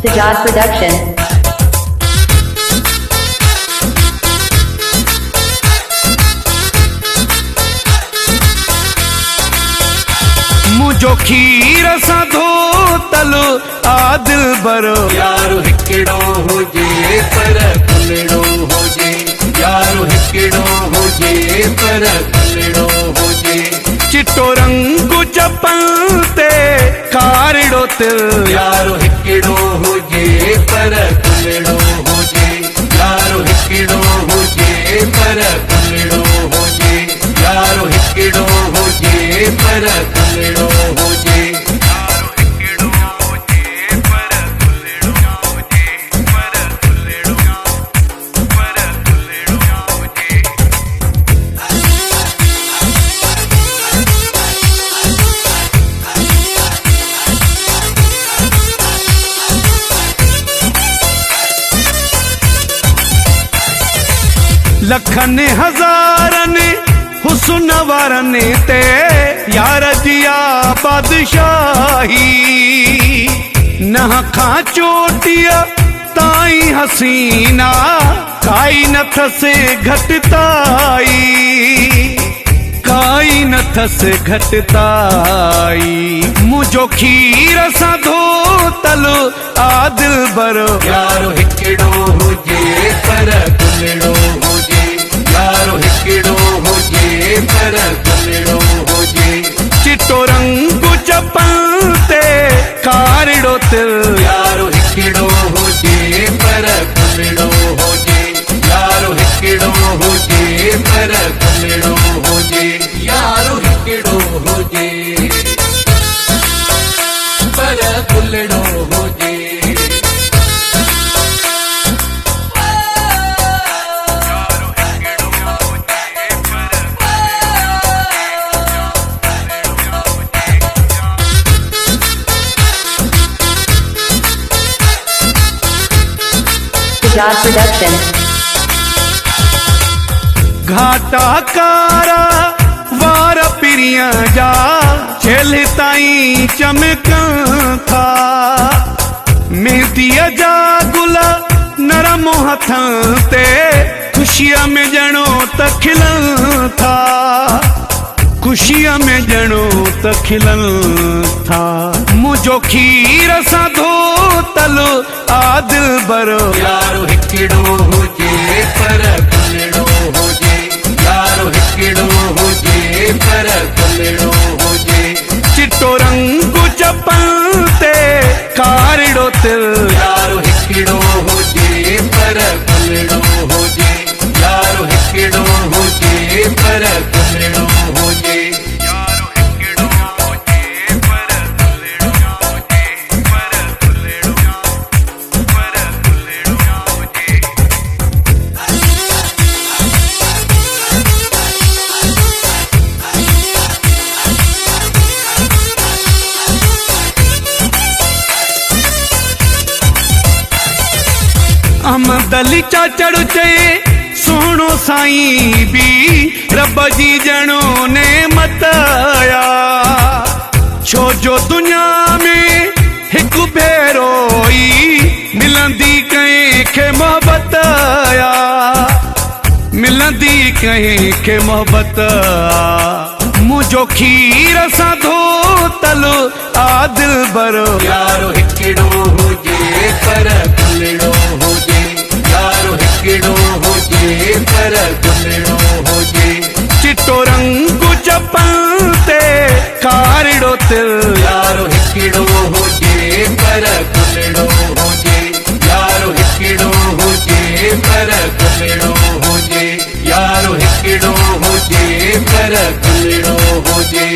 Sajad Production. मुझो खीर सा धोतल आदिल बरो यारो हिकिड़ो हुजे पर कुलड़ो हुजे, यारो हिकिड़ो हुजे पर कुलड़ो हुजे। चिट्टो रंग चपल ते कारिड़ो तिल, यारो हिकिड़ो हुजे पर कुलड़ो हुजे, यारो हिकिड़ो हुजे पर कुलड़ो हुजे, यारो हिकिड़ो हुजे पर कुलड़ो हुजे। लखन हजारन हुस्न वारन ते यार दिया बादशाही, न खा चोटिया ताई हसीना काई न थसे घटताई, काई न थसे घटताई। मुझो खीर सा धोतल आदिल बरो यारो हिकिड़ो हुजे पर कुलड़ो हुजे, यारो हिकिड़ो हुजे पर कुलड़ो हुजे। चिट्टो रंग चपल ते कारिड़ो तिल, यारो हिकिड़ो हुजे पर कुलड़ो हुजे, यारो हिकिड़ो हुजे पर कुलड़ो हुजे, यारो हिकिड़ो हुजे पर कुलड़ो हुजे। Sajad Production. घाटा कारा वार पिरिया जा झेल ताई चमकन था, मेहंदीअ जा गुल नरम हथन ते खुशिया में जणो त खिलन था, खुशिया में जणो त खिलन था। मुझो खीर सा धोतल आदिल बरो यारो हिकिड़ो हुजे पर कुलड़ो हुजे, यारो हिकिड़ो हुजे पर कुलड़ो हुजे। चिट्टो रंग चपल ते कारिड़ो तिल, यारो हिकिड़ो हुजे पर कुलड़ो हुजे, यारो हिकिड़ो हुजे पर कुलड़ो हुजे। अमदली चाचड़ चे सोनो साईं भी रब जी जणो ने मताया, छो जो दुनिया में हिक भेरो ई मिलंदी कंहिंखे मोहब्बत आया, मिलंदी कंहिंखे मोहब्बत आ। मुझो खीर सा धोतल आदिल बरो यारो हिकिड़ो हुजे पर कुलड़ो हुजे, यारो हिकिड़ो हुजे पर कुलड़ो हुजे। चिट्टो रंग चपल ते कारिड़ो तिल, यारो हिकिड़ो हुजे पर कुलड़ो हुजे, यारो हिकिड़ो हुजे पर कुलड़ो हुजे, यारो हिकिड़ो हुजे पर कुलड़ो हुजे।